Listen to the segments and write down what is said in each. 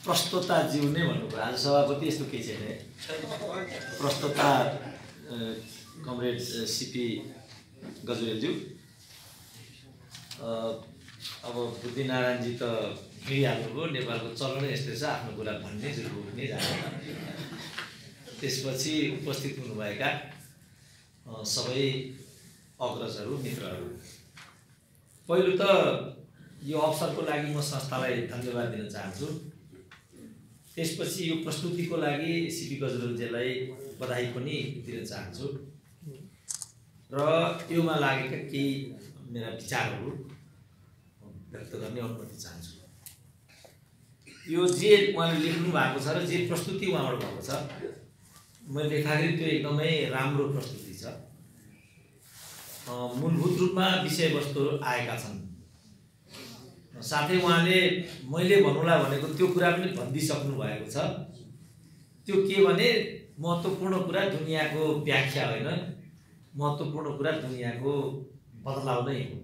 प्रस्तोता ज्यू नै भन्नुभयो। आज सभापति यस्तो केही छैन है। प्रस्तोता कमरेड सीपी गजुरेलज्यू। अब बुद्धिनारायणजी त हिँडिहाल्नुभयो। नेपालको चलनै यस्तै छ, आफ्नो कुरा भन्ने जुर्ने जाने। त्यसपछि उपस्थित हुनुभएका सबै अग्रजहरू, मित्रहरू, पहिलो त यो अवसरको लागि म संस्थालाई धन्यवाद दिन चाहन्छु। त्यसपछि यो प्रस्तुतिको लागि सीपी गजुरेलजीलाई बधाई पनि दिन चाहन्छु र योमा लागेका केही मेरा विचारहरू व्यक्त गर्ने अनुमति चाहन्छु। यो जे उहाँले लेख्नु भएको छ र जे प्रस्तुति उहाँबाट भएको छ, मैले लेख्दाखेरि त्यो एकदमै राम्रो प्रस्तुति छ। मूलभूत रूपमा विषयवस्तुहरू आएका छन्। साथै उहाँले मैले भन्नुला भनेको त्यो कुरा पनि भनिदिइसक्नु भएको छ। त्यो के भने महत्त्वपूर्ण कुरा दुनियाँको व्याख्या होइन, महत्त्वपूर्ण कुरा दुनियाँको बदलाउ नै हो।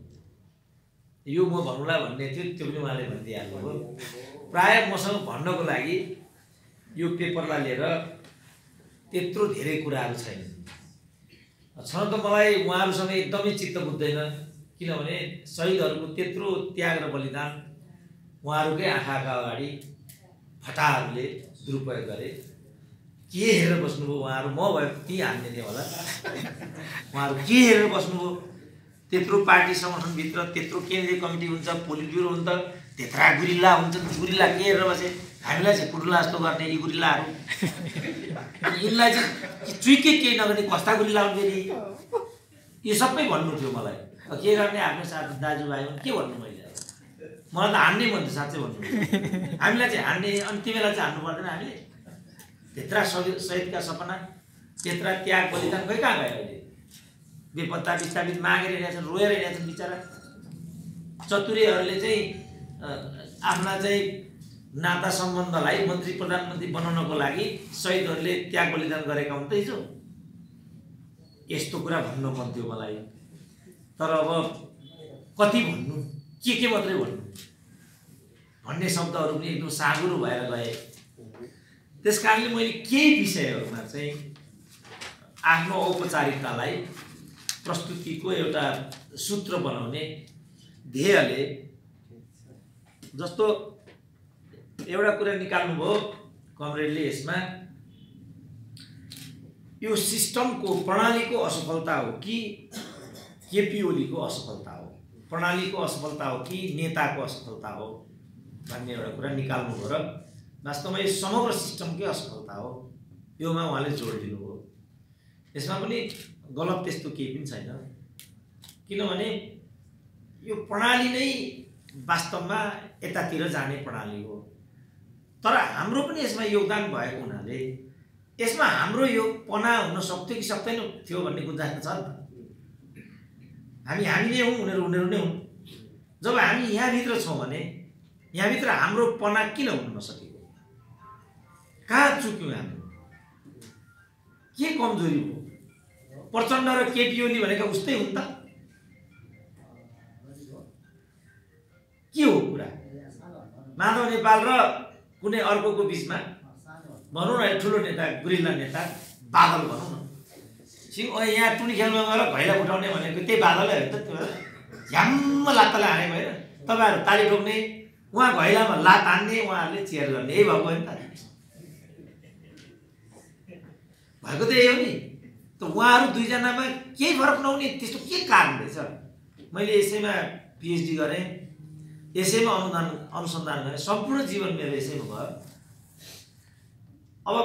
यो म भन्नुला भन्ने थियो, त्यो पनि उहाँले भनिदिइहाल्नुभयो। प्राय मसँग भन्नको लागि यो पेपरलाई लिएर त्यत्रो धेरै कुराहरू छैनन्। छन त मलाई उहाँहरूसँग एकदमै चित्त बुझ्दैन, किनभने शहीदहरूको त्यत्रो त्याग र बलिदान उहाँहरूकै आँखाका अगाडि फटाहरूले दुरुपयोग गरे। के हेरेर बस्नुभयो उहाँहरू? म भए ती हान्ने थिएँ होला। उहाँहरू के हेरेर बस्नुभयो? त्यत्रो पार्टी सङ्गठनभित्र त्यत्रो केन्द्रीय कमिटी हुन्छ, पोलिट ब्युरो हुन्छ, त्यत्रा गुरिल्ला हुन्छ। गुरिल्ला के हेरेर बसे? हामीलाई चाहिँ गुरिल्ला जस्तो गर्ने यी गुरिल्लाहरू, यिनलाई चाहिँ चुइके केही नगर्ने कस्ता गुरिल्ला हुन्थ्यो नि? यो सबै भन्नु थियो मलाई। के गर्ने आफ्नो साथी दाजुभाइ के भन्नु? मलाई त हान्ने मन थियो, साँच्चै भन्नु। हामीलाई चाहिँ हान्ने, अनि ती बेला चाहिँ हान्नु पर्दैन हामीले? त्यत्रा शहीदका सपना, त्यत्रा त्याग बलिदान खै कहाँ गयो अहिले? बेपत्ता विस्थापित मागेर हिँडेछन्, रोएर हिँडेछन् बिचरा। चतुरेहरूले चाहिँ आफ्ना चाहिँ नाता सम्बन्धलाई मन्त्री प्रधानमन्त्री बनाउनको लागि शहीदहरूले त्याग बलिदान गरेका हुन् त हिजो। यस्तो कुरा भन्नु मन थियो मलाई, तर अब कति भन्नु, के मात्रै भन्नु भन्ने शब्दहरू पनि एकदम साँगुरो भएर गए। त्यस कारणले मैले केही विषयहरूमा चाहिँ आफ्नो औपचारिकतालाई प्रस्तुतिको एउटा सूत्र बनाउने ध्येयले, जस्तो एउटा कुरा निकाल्नुभयो कमरेडले, यसमा यो सिस्टमको प्रणालीको असफलता हो कि केपी ओलीको असफलता हो, प्रणालीको असफलता हो कि नेताको असफलता हो भन्ने एउटा कुरा निकाल्नुभयो र वास्तवमा यो समग्र सिस्टमकै असफलता हो, योमा उहाँले जोड दिनुभयो। यसमा पनि गलत त्यस्तो केही पनि छैन, किनभने यो प्रणाली नै वास्तवमा यतातिर जाने प्रणाली हो। तर हाम्रो पनि यसमा योगदान भएको हुनाले यसमा हाम्रो यो पना हुन सक्थ्यो कि सक्दैन थियो भन्ने गुन्जाइस छ नि त। हामी नै हौँ, उनीहरू नै हुन्। जब हामी यहाँभित्र छौँ भने यहाँभित्र हाम्रो पना किन हुन नसकेको? कहाँ चुक्यौँ हामी? के कमजोरी हो? प्रचण्ड र केपी ओली भनेका उस्तै हुन् त? के हो कुरा? माधव नेपाल र कुनै अर्कोको बिचमा भनौँ न, ठुलो नेता, गुरिल्ला नेता, बादल भनौँ न, यहाँ टुनी खेल्न गएर घैला उठाउने भनेको त्यही बादलै हो त। त्यो झ्याम्म लात्ताले हानेको होइन? तपाईँहरू ताली ठोक्ने, उहाँ घैलामा लात हान्ने, उहाँहरूले चेयर गर्ने, यही भएको होइन त? भएको त यही हो नि त। उहाँहरू दुईजनामा केही फरक नहुने त्यस्तो के कारण रहेछ? मैले यसैमा पिएचडी गरेँ, यसैमा अनुसन्धान गरेँ, सम्पूर्ण जीवन मेरो यसैमा भयो। अब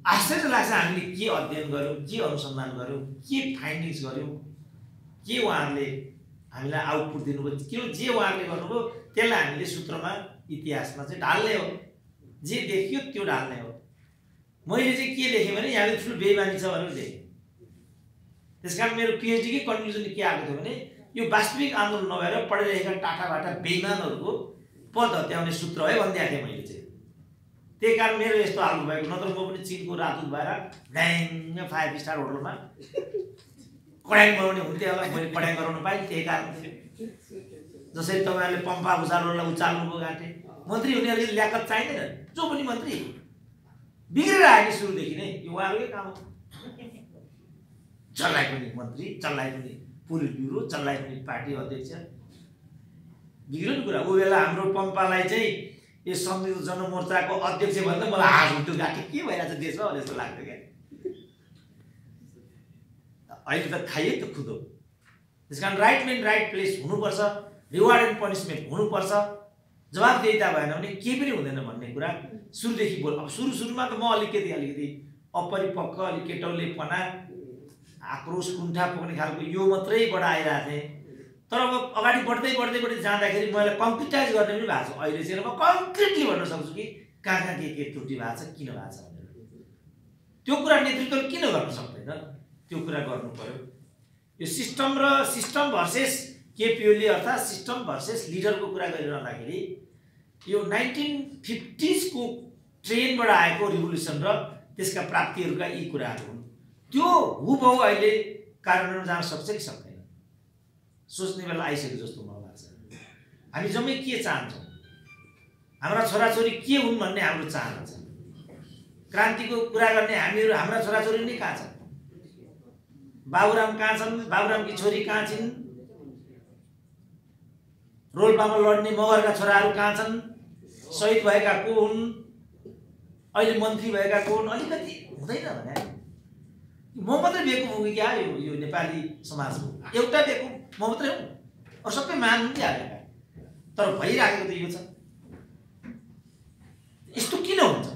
आश्चर्य लाग्छ हामीले के अध्ययन गऱ्यौँ, के अनुसन्धान गऱ्यौँ, के फाइन्डिङ्स गऱ्यौँ, के उहाँहरूले हामीलाई आउटपुट दिनुभयो, के जे उहाँहरूले गर्नुभयो त्यसलाई हामीले सूत्रमा इतिहासमा चाहिँ ढाल्ने हो। जे देखियो त्यो ढाल्ने हो। मैले चाहिँ के लेखेँ भने यहाँ ठुलो बेइमानी छ भनेर लेखेँ। त्यस कारण मेरो पिएचडीकै कन्क्लुजन के आएको थियो भने यो वास्तविक आन्दोलन नभएर पढिरहेका टाटाबाट बेइमानहरूको पद हत्याउने सूत्र है भनिदिएको थिएँ मैले चाहिँ। त्यही कारण मेरो यस्तो हाल्नु भएको, नत्र म पनि चिनको राजदूत भएर ड्याङ 5 स्टार होटलमा कड्याङ बनाउने हुन्थेँ होला। मैले कड्याङ गराउन पाएँ, त्यही कारण जसरी तपाईहरुले पम्पा भुसालहरूलाई उचाल्नुको गाँठे मन्त्री हुने अलिकति ल्याकत चाहिँदैन। जो पनि मन्त्री बिग्रेर आए सुरुदेखि नै यो उहाँहरूकै काम हो। जसलाई पनि मन्त्री, जसलाई पनि पोलिट ब्युरो, जसलाई पनि पार्टी अध्यक्ष बिग्रियो नि कुरा। ऊ बेला हाम्रो पम्पालाई चाहिँ यो संयुक्त जनमोर्चाको अध्यक्ष भन्दा मलाई हाँस उठ्यो, गाँठी के भइरहेछ देशमा भने जस्तो लाग्थ्यो क्या। अहिले त खाइए त खुदो। त्यसकारण राइट मैन राइट प्लेस हुनुपर्छ, रिवार्ड एन्ड पनिसमेन्ट हुनुपर्छ। जवाबदेहिता भएन भने केही पनि हुँदैन भन्ने कुरा सुरुदेखि बोल। अब सुरुमा त म अलिकति अपरिपक्व, अलिक केटौलेपना, आक्रोश, कुण्ठा पुग्ने खालको यो मात्रै बडा आइरहेको थिएँ। तर अब अगाडि बढ्दै जाँदाखेरि मैले कम्प्युटाइज गर्ने पनि भएको छ। अहिले चाहिँ म कन्क्रिटली भन्न सक्छु कि कहाँ के त्रुटि भएको छ, किन भएको छ भनेर। त्यो कुरा नेतृत्वले किन गर्न सक्दैन, त्यो कुरा गर्नु पर्यो। यो सिस्टम भर्सेस केपिओली अर्थात् सिस्टम भर्सेस लिडरको कुरा गरिरहँदाखेरि यो 1950s को ट्रेनबाट आएको रिभोल्युसन र त्यसका प्राप्तिहरूका यी कुराहरू हुन्। त्यो हुबहु अहिले कार्यान्वयन जान सक्छ कि सक्दैन सोच्ने बेला आइसक्यो जस्तो मलाई लाग्छ। हामी जम्मै के चाहन्छौँ, हाम्रा छोराछोरी के हुन् भन्ने हाम्रो चाहना छ। क्रान्तिको कुरा गर्ने हामीहरू, हाम्रा छोराछोरी नै कहाँ छन्? बाबुराम कहाँ छन्? बाबुरामकी छोरी कहाँ छिन्? रोल्पामा लड्ने मगरका छोराहरू कहाँ छन्? शहीद भएका को हुन्? अहिले मन्त्री भएका को हुन्? अलिकति हुँदैन भने म मात्रै बेकुफ हुँ कि क्या? यो नेपाली समाजको एउटा बेकुफ म मात्रै हुँ? अरू सबै मान हुन् कि हालेका? तर भइराखेको त यो छ। यस्तो किन हुन्छ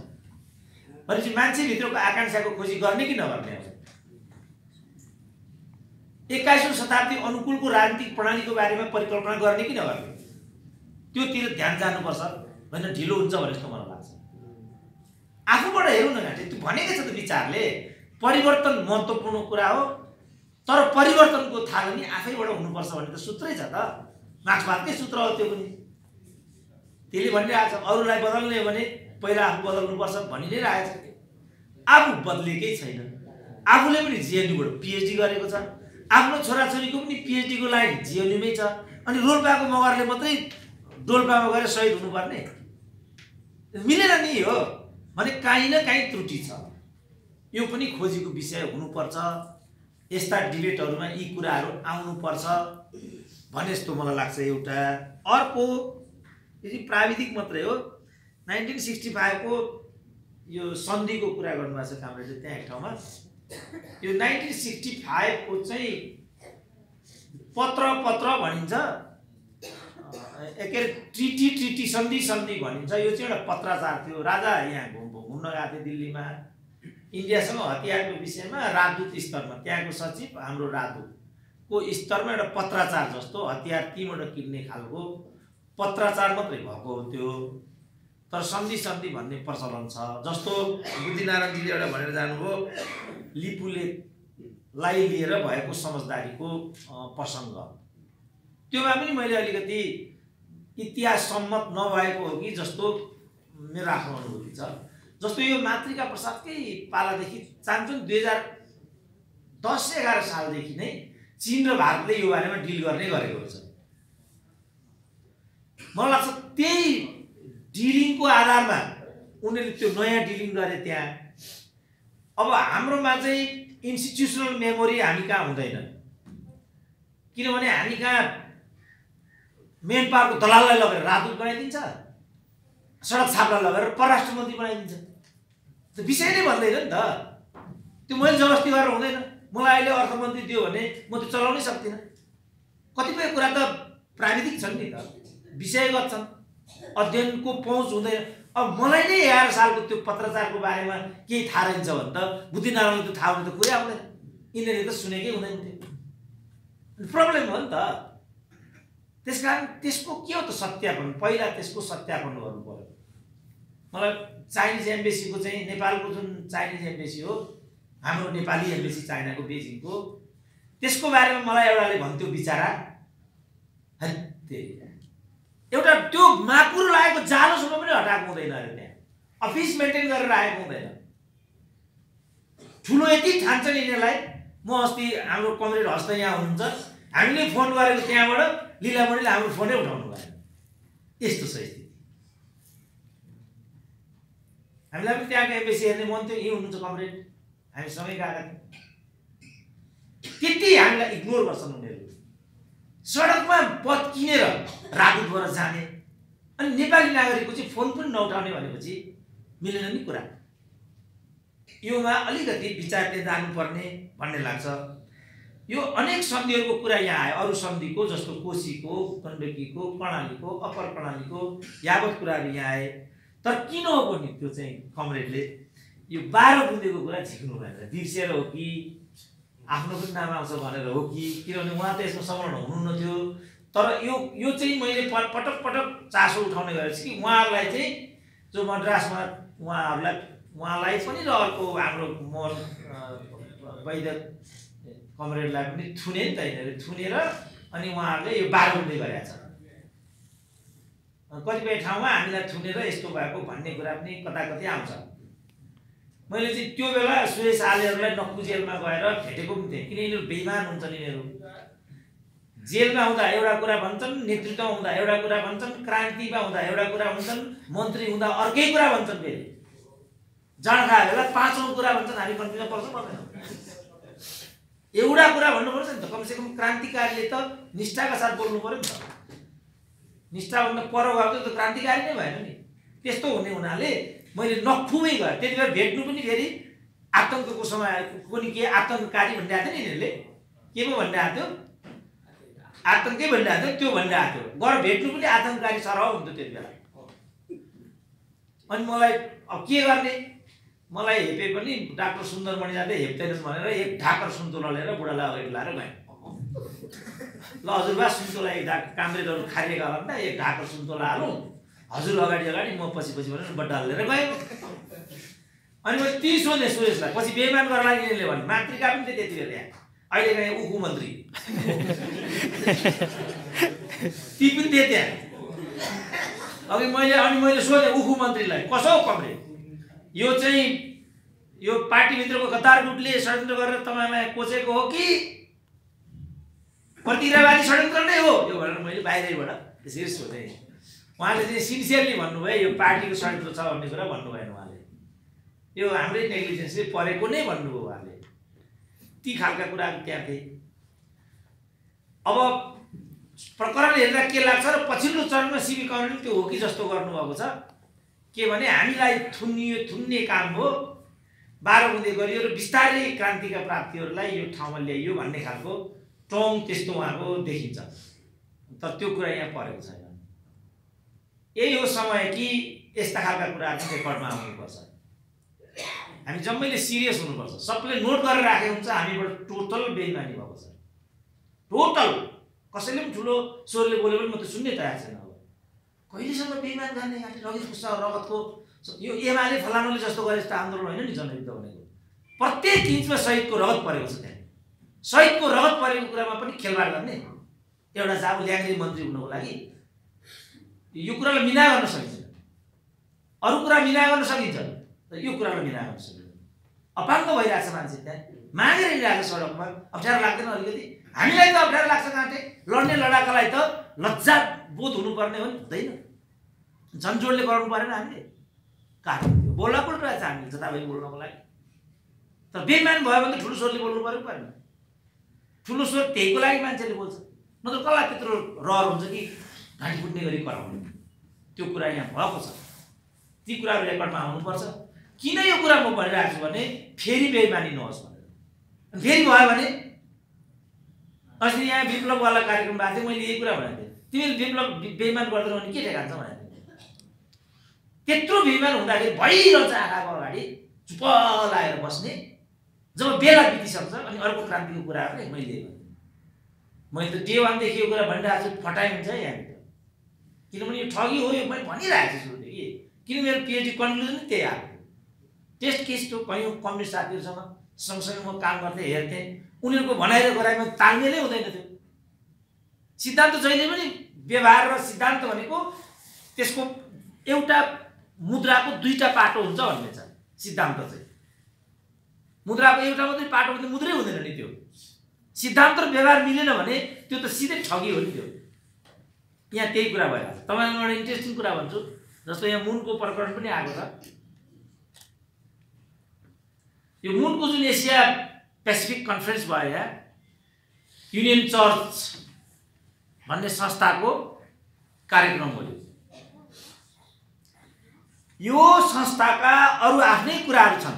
भनेपछि मान्छेभित्रको आकांक्षाको खोजी गर्ने कि नगर्ने? 21औं शताब्दी अनुकूलको राजनीतिक प्रणालीको बारेमा परिकल्पना गर्ने कि नगर्ने? त्योतिर ध्यान जानुपर्छ होइन, ढिलो हुन्छ भने जस्तो मलाई लाग्छ। आफूबाट हेरौँ न घाँटी, त्यो भनेकै छ त विचारले परिवर्तन महत्त्वपूर्ण कुरा हो, तर परिवर्तनको थालनी आफैबाट हुनुपर्छ भन्ने त सूत्रै छ त। मार्क्सवादकै सूत्र हो त्यो पनि। त्यसले भनिरहेको छ अरूलाई बदल्ने हो भने पहिला आफू बदल्नुपर्छ भनि नै रहेछ। आफू बदलेकै छैन। आफूले पनि जिएनयूबाट पिएचडी गरेको छ, आफ्नो छोराछोरीको पनि पिएचडीको लाइन जिएनयूमै छ। अनि रोल्पाको मगरले मात्रै डोल्पामा गएर शहीद हुनुपर्ने मिलेन नि? हो भने काहीँ न काहीँ त्रुटि छ। यो पनि खोजीको विषय हुनुपर्छ। यस्ता डिबेटहरूमा यी कुराहरू आउनुपर्छ भने जस्तो मलाई लाग्छ। एउटा अर्को यदि प्राविधिक मात्रै हो, 1965 को यो सन्धिको कुरा गर्नुभएको छ कामरेडले त्यहाँ एक ठाउँमा। यो 1965 को चाहिँ पत्र भनिन्छ, के अरे ट्रिटी सन्धि भनिन्छ। यो चाहिँ एउटा पत्राचार थियो। राजा यहाँ घुम्न गएको थियो दिल्लीमा, इन्डियासँग हतियारको विषयमा राजदूत स्तरमा, त्यहाँको सचिव हाम्रो राजदूतको स्तरमा एउटा पत्राचार जस्तो हतियार तीबाट किन्ने खालको पत्राचार मात्रै भएको हो त्यो। तर सन्धि भन्ने प्रचलन छ। जस्तो बुद्धिनारायणजीले एउटा भनेर जानुभयो, लिपुलेलाई लिएर भएको समझदारीको प्रसङ्ग। त्योमा पनि मैले अलिकति इतिहास सम्मत नभएको हो कि जस्तो मेरो आफ्नो अनुभूति छ। जस्तो यो मातृका प्रसादकै पालादेखि चाहन्छन् 2010-11 सालदेखि नै चीन र भारतले यो बारेमा डिल गर्ने गरेको छ। मलाई लाग्छ त्यही डिलिङको आधारमा उनीहरूले त्यो नयाँ डिलिङ गरे त्यहाँ। अब हाम्रोमा चाहिँ इन्स्टिट्युसनल मेमोरी हामी कहाँ हुँदैन, किनभने हामी कहाँ मेन पावरको दलाललाई लगेर राजदूत बनाइदिन्छ, सडक छाप्रा लगेर परराष्ट्र मन्त्री बनाइदिन्छ। त्यो विषय नै भन्दैन नि त। त्यो मैले जबरजस्ती गरेर हुँदैन। मलाई अहिले अर्थमन्त्री दियो भने म त्यो चलाउनै सक्दिनँ। कतिपय कुरा त प्राविधिक छन् नि त, विषयगत छन्, अध्ययनको पहुँच हुँदैन। अब मलाई नै 11 सालको त्यो पत्रचारको बारेमा केही थाहा रहन्छ भने त बुद्धिनारायणले त थाहा हुने त कुरै आउँदैन। यिनीहरूले त सुनेकै हुँदैन थियो। प्रब्लम हो नि त। त्यसकारण त्यसको के हो त सत्यापन, पहिला त्यसको सत्यापन गर्नु पर्यो। मलाई चाइनिज एम्बेसीको चाहिँ नेपालको जुन चाइनिज एम्बेसी हो, हाम्रो नेपाली एम्बेसी चाइनाको बेजिङको, त्यसको बारेमा मलाई एउटाले भन्थ्यो बिचारा, एउटा त्यो माकुर लागेको जालोसम्म पनि हटाएको हुँदैन अरे, त्यहाँ अफिस मेन्टेन गरेर आएको हुँदैन। ठुलो यति ठान्छन् यिनीहरूलाई। म अस्ति हाम्रो कमरेड हस्त यहाँ हुनुहुन्छ, हामीले फोन गरेको त्यहाँबाट लीलामणिले हाम्रो फोनै उठाउनु भएन। यस्तो छ स्थिति। हामीलाई पनि त्यहाँको एमबेसी हेर्ने मन थियो, यही हुनुहुन्छ कमरेड, हामी सँगै गएका थियौँ। त्यति हामीलाई इग्नोर गर्छन् उनीहरू। सडकमा पद किनेर राजदूतबाट जाने, अनि नेपाली नागरिकको चाहिँ फोन पनि नउठाउने भनेपछि मिलेन नि कुरा। योमा अलिकति विचारले जानुपर्ने भन्ने लाग्छ। यो अनेक सन्धिहरूको कुरा यहाँ आयो, अरू सन्धिको जस्तो कोशीको, गण्डकीको, कर्णालीको, अप्पर कर्णालीको यावत कुराहरू यहाँ आए। तर किन हो पनि त्यो चाहिँ कमरेडले यो 12 बुँदेको कुरा झिक्नु भएन। बिर्सेर हो कि आफ्नो पनि नाम आउँछ भनेर हो कि, किनभने उहाँ त यसमा संलग्न हुनुहुन्न थियो। तर यो चाहिँ मैले पटक पटक चासो उठाउने गरेको छु कि उहाँहरूलाई चाहिँ जो मद्रासमा उहाँलाई पनि र अर्को हाम्रो वैद्य कमरेडलाई पनि थुने नि त यिनीहरू, थुनेर अनि उहाँहरूले यो 12 बुँदे गरेका छन्। कतिपय ठाउँमा हामीलाई थुनेर यस्तो भएको भन्ने कुरा पनि कता कतै आउँछ। मैले चाहिँ त्यो बेला सुरेश आलेहरूलाई नक्कु जेलमा गएर भेटेको पनि थिएँ, किन यिनीहरू बेइमान हुन्छन्। यिनीहरू जेलमा हुँदा एउटा कुरा भन्छन्, नेतृत्वमा हुँदा एउटा कुरा भन्छन्, क्रान्तिमा हुँदा एउटा कुरा भन्छन्, मन्त्री हुँदा अर्कै कुरा भन्छन्। फेरि जाँड खायो बेला 5औं कुरा भन्छन्। हामी कन्फ्युजन पर्छ पर्दैन? एउटा कुरा भन्नुपर्छ नि त। कमसेकम क्रान्तिकारीले त निष्ठाका साथ बोल्नु पर्यो नि त। निष्ठाभन्दा पर गएको त क्रान्तिकारी नै भएन नि। त्यस्तो हुने हुनाले मैले नखुमै गएँ। त्यति बेला भेट्नु पनि फेरि आतङ्कको समय कुनै के आतङ्ककारी भनिरहेको थियो नि यिनीहरूले। के पो भनिरहेको थियो? आतङ्कै भनिरहेको थियो, त्यो भनिरहेको थियो। गएर भेट्नु पनि आतङ्ककारी सरह हुन्थ्यो त्यति बेला। अनि मलाई अब के गर्ने? मलाई हेपे पनि डाक्टर सुन्दरमणि जाँदै हेप्दैनस् भनेर एक ढाकर सुन्तोला लिएर बुढालाई अगाडि लाएर गएँ। ल हजुरबा सुन्तोला एक कामरेडहरू खारिएका होला नि त, एक ढाकर सुन्तोला हालौँ, हजुर अगाडि अगाडि म पछि पछि भनेर बड्डा लिएर गएँ। अनि मैले ती सोधेँ सुरेशलाई, पछि बेइमान गर्न लागि यिनीहरूले भने मातृका पनि थियो त्यति बेला। अहिले गएँ उखु मन्त्री ती पनि थिए त्यहाँ। अनि मैले सोधेँ उखु मन्त्रीलाई, कसो हो कमरेड, यो चाहिँ यो पार्टीभित्रको गद्दार गुटले षड्यन्त्र गरेर तपाईँलाई कोचेको हो कि प्रतिक्रियावादी षड्यन्त्र नै हो यो भनेर मैले बाहिरैबाट त्यसरी सोधेँ। उहाँले चाहिँ सिन्सियरली भन्नुभयो यो पार्टीको षड्यन्त्र छ भन्ने कुरा भन्नु भएन। उहाँले यो हाम्रै नेग्लिजेन्सले परेको नै भन्नुभयो उहाँले। ती खालका कुराहरू त्यहाँ थिए। अब प्रकरण हेर्दा के लाग्छ र पछिल्लो चरणमा सिबी कमरेडले त्यो हो कि जस्तो गर्नुभएको छ। के भने हामीलाई थुन्ने काम हो, 12 बुँदे गरियो र बिस्तारै क्रान्तिका प्राप्तिहरूलाई यो ठाउँमा ल्याइयो भन्ने खालको टोङ त्यस्तो उहाँको देखिन्छ। तर त्यो कुरा यहाँ परेको छैन। यही हो समय कि यस्ता खालका कुराहरू रेकर्डमा आउनुपर्छ। हामी जम्मैले सिरियस हुनुपर्छ। सबैले नोट गरेर राखेको हुन्छ हामीबाट टोटल बेइमानी भएको छ। टोटल कसैले पनि ठुलो स्वरले बोल्यो भने म त सुन्नै तयार छैन। अब कहिलेसम्म बेइमान गर्ने रगतको यो एमाले फलानुले जस्तो गरे जस्तो आन्दोलन होइन नि जनयुद्ध भनेको। प्रत्येक इन्चमा शहीदको रगत परेको छ। त्यहाँ शहीदको रगत परेको कुरामा पनि खेलबाड गर्ने एउटा जाबु ल्याङ्ग्री मन्त्री हुनुको लागि यो कुरालाई मिना गर्न सकिन्छ। अरू कुरा मिना गर्न सकिन्छ, तर यो कुरालाई मिना गर्न सकिन्छ। अपाङ्ग भइरहेछ मान्छे, त्यहाँ मागेर हिँडिरहेको छ सडकमा। अप्ठ्यारो लाग्दैन अलिकति? हामीलाई त अप्ठ्यारो लाग्छ काँटे। लड्ने लडाकालाई त लज्जा बोध हुनुपर्ने हो नि, हुँदैन? झन्झोडले गर्नु परेन हामीले? कारण बोल्न पनि रहेछ हामीले जताभावी बोल्नको लागि। तर बेइमान भयो भने त ठुलो स्वरले बोल्नु पर्यो परेन? ठुलो स्वर त्यहीको लागि मान्छेले बोल्छ, नत्र कसलाई त्यत्रो रहर हुन्छ कि घाँटी फुट्ने गरी कराउने? त्यो कुरा यहाँ भएको छ। ती कुराहरू रेकर्डमा आउनुपर्छ। किन यो कुरा म भनिरहेको छु भने फेरि बेइमानी नहोस् भनेर। फेरि भयो भने अस्ति यहाँ विप्लववाला कार्यक्रम भएको थियो, मैले यही कुरा भनेको थिएँ। तिमीले विप्लव बेइमान गर्दैनौ भने के ठेगान्छ भनेको थिएँ। त्यत्रो बेइमान हुँदाखेरि भइरहन्छ आँखाको अगाडि चुप लागेर बस्ने। जब बेला बितिसक्छ अनि अर्को क्रान्तिको कुराहरू मैले त डे 1 देखि यो कुरा भनिरहेको छु, फटाइ हुन्छ यहाँनिर। किनभने यो ठगी हो, यो मैले भनिरहेको छु सुरुदेखि। किन मेरो पिएचडी कन्क्लुजन त्यही आएको थियो। टेस्ट केस त्यो कयौँ कम्युनिस्ट साथीहरूसँग सँगसँगै म काम गर्दै हेर्थेँ। उनीहरूको भनाइ र गराइमा तालमेलै हुँदैन थियो। सिद्धान्त जहिले पनि व्यवहार र सिद्धान्त भनेको त्यसको एउटा मुद्राको दुईटा पाटो हुन्छ भन्ने छ सिद्धान्त चाहिँ। मुद्राको एउटा मात्रै पाटो हुँदै मुद्रै हुँदैन नि त्यो। सिद्धान्त र व्यवहार मिलेन भने त्यो त सिधै ठगी हो नि त्यो। यहाँ त्यही कुरा भइरहेको छ। तपाईँलाई एउटा इन्ट्रेस्टिङ कुरा भन्छु, जस्तो यहाँ मुनको प्रकरण पनि आएको छ। यो मुनको जुन एसिया पेसिफिक कन्फरेन्स भयो, यहाँ युनियन चर्च भन्ने संस्थाको कार्यक्रम हो। यो संस्थाका अरू आफ्नै कुराहरू छन्,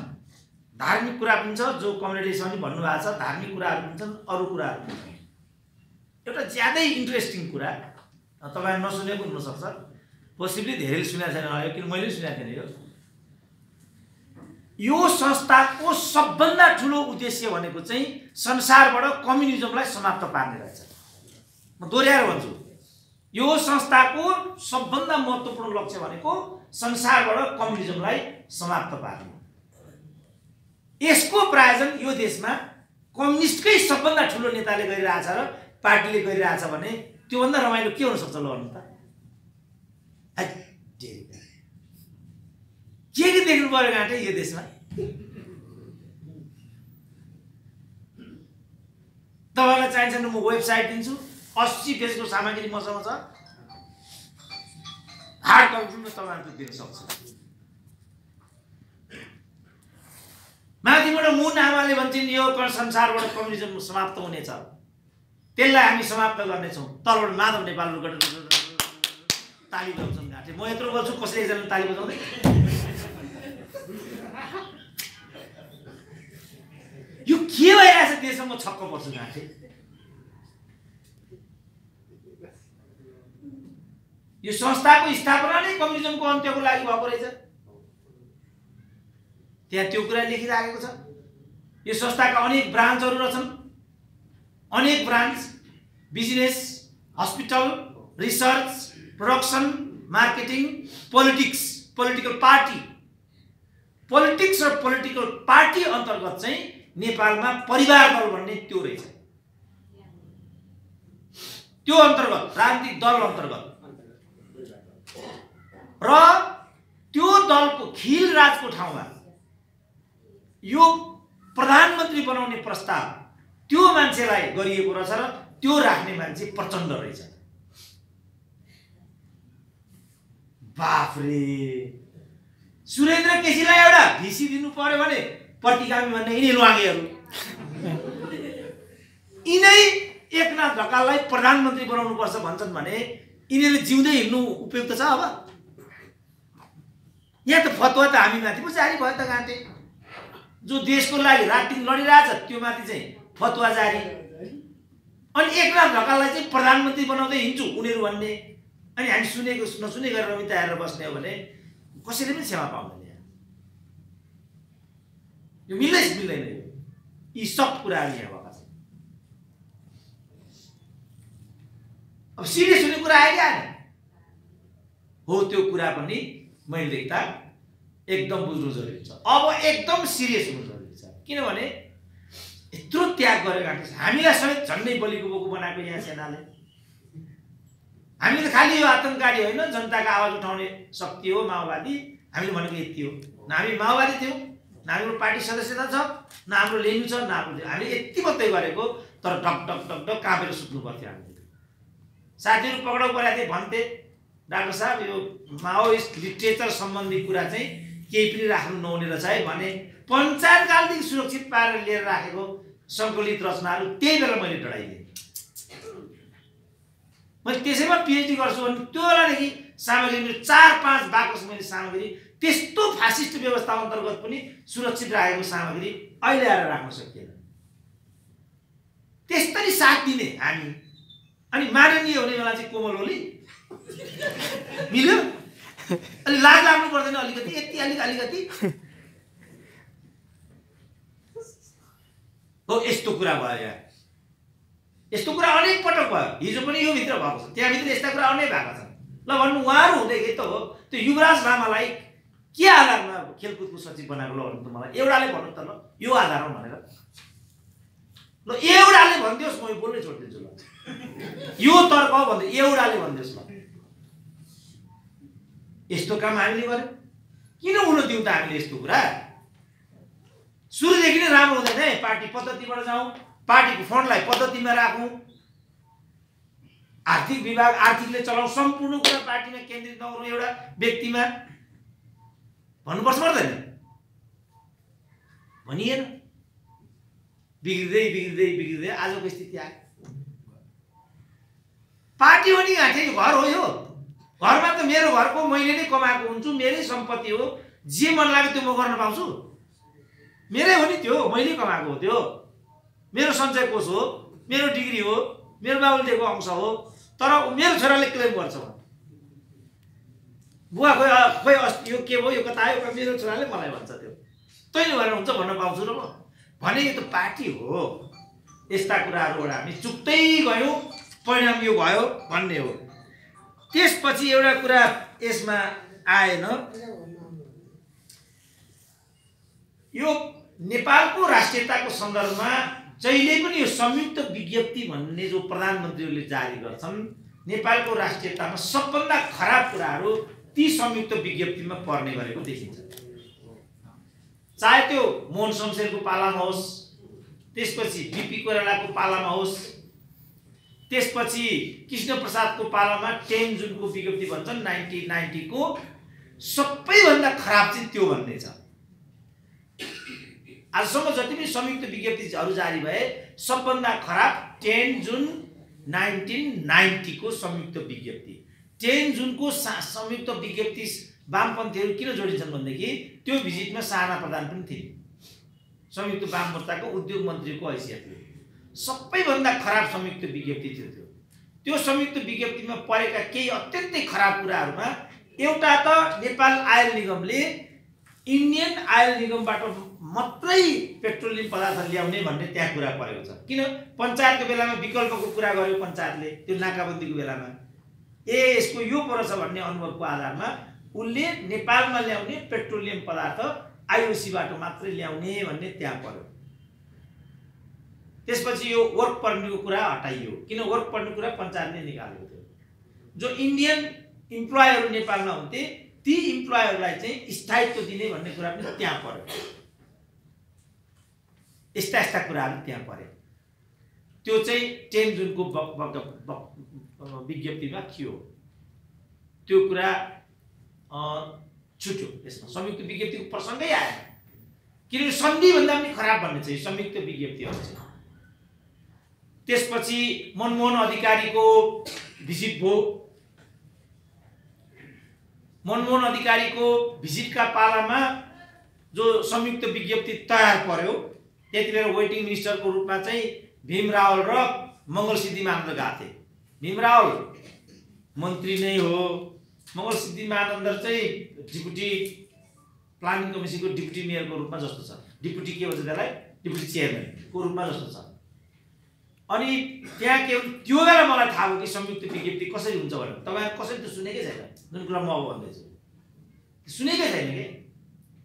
धार्मिक कुरा पनि छ, जो कम्युनिटीसँग पनि भन्नुभएको छ, धार्मिक कुराहरू पनि छन्, अरू कुराहरू पनि छन्। एउटा ज्यादै इन्ट्रेस्टिङ कुरा तपाईहरु नसुनेको हुनसक्छ, पोसिबली धेरैले सुनेको छैन होला, किन मैले सुनेको थिएन। यो संस्थाको सबभन्दा ठुलो उद्देश्य भनेको चाहिँ संसारबाट कम्युनिजमलाई समाप्त पार्ने रहेछ। म दोहोर्याएर भन्छु, यो संस्थाको सबभन्दा महत्त्वपूर्ण लक्ष्य भनेको संसारबाट कम्युनिजमलाई समाप्त पार्ने। यसको प्रायोजन यो देशमा कम्युनिस्टकै सबभन्दा ठुलो नेताले गरिरहेछ र पार्टीले गरिरहेछ भने त्योभन्दा रमाइलो के हुन सक्छ ल भन्नु त? के देख्नु पर्यो गाँठे यो देशमा? तपाईलाई चाहिन्छ भने म वेबसाइट दिन्छु, 80 पेजको सामग्री मसँग छ, हार्ड कपीमा तपाईहरुले दिन सक्छ। माथिबाट मुन आमाले भन्छन् यो संसारबाट कम्युनिजम समाप्त हुनेछ, त्यसलाई हामी समाप्त गर्नेछौँ। तलबाट माधव नेपालबाट ताली बजाउँछन् गाँठे। म यत्रो बोल्छु, कसैले एकजनाले ताली बजाउँदै? यो के भइरहेछ देशमा? म छक्क पर्छु गाँठे। यो संस्थाको स्थापना नै कम्युनिजमको अन्त्यको लागि भएको रहेछ। त्यहाँ त्यो कुरा लेखिराखेको छ। यो संस्थाका अनेक ब्रान्चहरू रहेछन्, अनेक branch, business, hospital, research, production, marketing, politics, political party. Politics र पोलिटिकल पार्टी अन्तर्गत चाहिँ नेपालमा परिवार दल भन्ने त्यो रहेछ। त्यो अन्तर्गत राजनीतिक दल अन्तर्गत र त्यो दलको खिल राजको ठाउँमा यो प्रधानमन्त्री बनाउने प्रस्ताव त्यो मान्छेलाई गरिएको रहेछ र त्यो राख्ने मान्छे प्रचण्ड रहेछ। बाफरे, सुरेन्द्र केसीलाई एउटा भिसी दिनु पर्यो भने प्रतिगामी भन्ने यिनै लुवाङ्गेहरू, यिनै एकनाथ ढकाललाई प्रधानमन्त्री बनाउनु पर्छ भन्छन् भने यिनीहरूले जिउँदै हिँड्नु उपयुक्त छ? अब यहाँ त फतवा त हामी माथि पो जारी भयो त गाँठे। जो देशको लागि रात दिन लडिरहेछ त्यो माथि चाहिँ फतवा जारी, अनि एकनाथ ढकाललाई चाहिँ प्रधानमन्त्री बनाउँदै हिँड्छु उनीहरू भन्ने, अनि हामी सुनेको नसुने गरेर रमिता हेरेर बस्ने हो भने कसैले पनि क्षमा पाउँदैन। यो मिल्दैन। यी सब कुराहरू यहाँ भएका छन्। अब सिरियस हुने कुरा आयो क्या हो, त्यो कुरा पनि मैले देख्दा एकदम बुझ्नु जरुरी छ। अब एकदम सिरियस हुनु जरुरी छ, किनभने यत्रो त्याग गरेर गाँठे हामीलाई समेत झन्डै बलिको बोको बनाएको यहाँ सेनाले। हामीले खालि यो आतंककारी होइन, जनताको आवाज उठाउने शक्ति हो माओवादी। हामीले भनेको यति हो, न हामी माओवादी थियौँ, न हाम्रो पार्टी सदस्यता छ, न हाम्रो लेनु छ, न हाम्रो, हामीले यति मात्रै गरेको। तर ढक ढक ढक ढक काँपेर सुत्नु पर्थ्यो। हामीले साथीहरू पक्राउ परेको थिए, भन्थे डाक्टर साहब यो माओइस्ट लिटरेचर सम्बन्धी कुरा चाहिँ केही पनि राख्नु नहुने रहेछ है भने पञ्चायतकालदेखि सुरक्षित पारेर लिएर राखेको सङ्कलित रचनाहरू त्यही बेला मैले डराइदिएँ। मैले त्यसैमा पिएचडी गर्छु भने त्यो बेलादेखि सामग्री मेरो 4-5 बाकस मैले सामग्री त्यस्तो फासिस्ट व्यवस्था अन्तर्गत पनि सुरक्षित राखेको सामग्री अहिले आएर राख्न सकिएन। त्यसरी साथ दिने हामी, अनि माननीय हुने बेला चाहिँ कोमल ओली मिल्यो। अलि लाज लाग्नु पर्दैन अलिकति, यति अलिकति हो। यस्तो कुरा भयो यार, यस्तो कुरा अनेक पटक भयो। हिजो पनि यो भित्र भएको छ, त्यहाँभित्र यस्ता कुरा अनेक भएका छन्। ल भन्नु, उहाँहरू हुँदाखेरि त हो त्यो युवराज लामालाई के आधारमा खेलकुदको सचिव बनाएको? ल भन्नु त मलाई एउटाले भन्नु त, ल यो आधारमा भनेर। ल एउटाले भनिदियोस्, म यो बोल्नै छोडिदिन्छु। ल यो तर्क भन्दै एउटाले भनिदियोस्। ल यस्तो काम हामीले गर्यौँ, किन हुन दिउँ त हामीले यस्तो कुरा? सुरुदेखि नै राम्रो हुँदैन है। पार्टी पद्धतिबाट जाउँ, पार्टीको फन्डलाई पद्धतिमा राखौँ, आर्थिक विभाग आर्थिकले चलाउँ, सम्पूर्ण कुरा पार्टीमा केन्द्रित नगरौँ एउटा व्यक्तिमा भन्नुपर्छ पर्दैन? भनिएन। बिग्रिँदै बिग्रिँदै बिग्रिँदै आजको स्थिति आयो। पार्टी हो नि घाँटे, घर हो यो। घरमा त मेरो घरको मैले नै कमाएको हुन्छु, मेरै सम्पत्ति हो, जे मन लाग्यो त्यो म गर्न पाउँछु। मेरै हो नि त्यो, मैले कमाएको हो त्यो, मेरो सञ्चय कोष हो, मेरो डिग्री हो, मेरो बाबुले दिएको अंश हो। तर मेरो छोराले क्लेम गर्छ, बुवा खोइ खोइ अस्ति यो के भयो, यो कता आयो, मेरो छोराले मलाई भन्छ त्यो तैँले भनेर हुन्छ भन्न पाउँछु र म भने? यो त पार्टी हो। यस्ता कुराहरूबाट हामी चुक्दै गयौँ, परिणाम यो भयो भन्ने हो। त्यसपछि एउटा कुरा यसमा आएन, यो नेपालको राष्ट्रियताको सन्दर्भमा जहिले पनि यो संयुक्त विज्ञप्ति भन्ने जो प्रधानमन्त्रीहरूले जारी गर्छन्, नेपालको राष्ट्रियतामा सबभन्दा खराब कुराहरू ती संयुक्त विज्ञप्तिमा पर्ने गरेको देखिन्छ। चाहे त्यो मोहन शमशेरको पालामा होस्, त्यसपछि बीपी कोइरालाको पालामा होस्, त्यसपछि कृष्ण प्रसादको पालामा 10 जुनको विज्ञप्ति भन्छन् 1990 को, सबैभन्दा खराब चाहिँ त्यो भन्ने छ। आजसम्म जति पनि संयुक्त विज्ञप्तिहरू जारी भए सबभन्दा खराब 10 जुन 1990 को संयुक्त विज्ञप्ति। 10 जुनको संयुक्त विज्ञप्ति वामपन्थीहरू किन जोडिन्छन् भनेदेखि त्यो भिजिटमा शाहना प्रधान पनि थिए, संयुक्त वाम मोर्चाको उद्योग मन्त्रीको हैसियतले। सबैभन्दा खराब संयुक्त विज्ञप्ति थियो त्यो। त्यो संयुक्त विज्ञप्तिमा परेका केही अत्यन्तै खराब कुराहरूमा एउटा त नेपाल आयल निगमले इन्डियन आयल निगमबाट मात्रै पेट्रोलियम पदार्थ ल्याउने भन्ने त्यहाँ कुरा परेको छ। किन? पञ्चायतको बेलामा विकल्पको कुरा गर्यो पञ्चायतले, त्यो नाकाबन्दीको बेलामा यसको यो पर्छ भन्ने अनुभवको आधारमा उनले नेपालमा ल्याउने पेट्रोलियम पदार्थ आइओसीबाट मात्रै ल्याउने भन्ने त्यहाँ पर्यो। त्यसपछि यो वर्क पर्मिटको कुरा हटाइयो, किन वर्क पर्मिट कुरा पञ्चायतले निकालेको थियो। जो इन्डियन इम्प्लोयरहरू नेपालमा हुन्थे ती इम्प्लोयरलाई चाहिँ स्थायित्व दिने भन्ने कुरा पनि त्यहाँ पर्यो। यस्ता यस्ता कुराहरू त्यहाँ परे। त्यो चाहिँ 10 जुनको विज्ञप्तिमा थियो। त्यो कुरा छुट्यो, यसमा संयुक्त विज्ञप्तिको प्रसङ्गै आएन। किनकि सन्धिभन्दा पनि खराब भन्ने चाहिँ संयुक्त विज्ञप्तिहरू चाहिँ। त्यसपछि मनमोहन अधिकारीको भिजिट भयो। मनमोहन अधिकारीको भिजिटका पालामा जो संयुक्त विज्ञप्ति तयार पर्यो, त्यति बेला वेटिङ मिनिस्टरको रूपमा चाहिँ भीम रावल र मङ्गलसिद्धि महानन्द गएको थिए। भीम रावल मन्त्री नै हो, मङ्गलसिद्धि महानन्द चाहिँ डिप्युटी प्लानिङ कमिसनको डिप्युटी मेयरको रूपमा जस्तो छ, डिप्युटी के भन्छ त्यसलाई, डिप्युटी चेयरम्यानको रूपमा जस्तो छ। अनि त्यहाँ के त्यो बेला मलाई थाहा भयो कि संयुक्त विज्ञप्ति कसरी हुन्छ भनेर। तपाईहरु कसरी त सुनेकै छैन, जुन कुरा म अब भन्दैछु सुनेकै छैन के।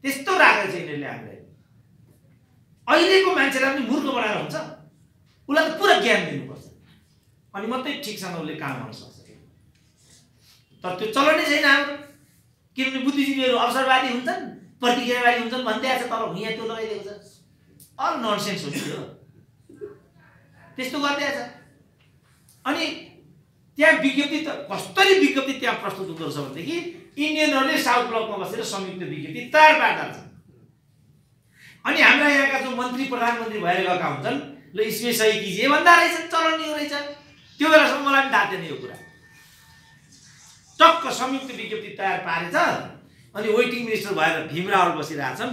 त्यस्तो राखेको छ यिनीहरूले हामीलाई। अहिलेको मान्छेलाई पनि मूर्ख बनाएर हुन्छ, उसलाई त पुरा ज्ञान दिनुपर्छ अनि मात्रै ठिकसँग उसले काम गर्न सक्छ। तर त्यो चलनै छैन हाम्रो, किनभने बुद्धिजीवीहरू अवसरवादी हुन्छन्, प्रतिक्रियावादी हुन्छन् भन्दै आछ, तर यहाँ त्यो लगाइदिएको छ। अल ननसेन्स हो नि त्यो, त्यस्तो गर्दै आछ। अनि त्यहाँ विज्ञप्ति त कसरी विज्ञप्ति त्यहाँ प्रस्तुत हुँदो रहेछ भनेदेखि इन्डियनहरूले साउथ ब्लकमा बसेर संयुक्त विज्ञप्ति तयार पार्दा छन्। अनि हाम्रा यहाँका जो मन्त्री प्रधानमन्त्री भएर गएका हुन्छन्, ल इसमें सही कीजिए भन्दा रहेछन्, चलन यो रहेछ। त्यो बेलासम्म मलाई पनि थाहा थिएन यो कुरा। टक्क संयुक्त विज्ञप्ति तयार पारेछ अनि वेटिङ मिनिस्टर भएर भीम रावल बसिरहेछन्।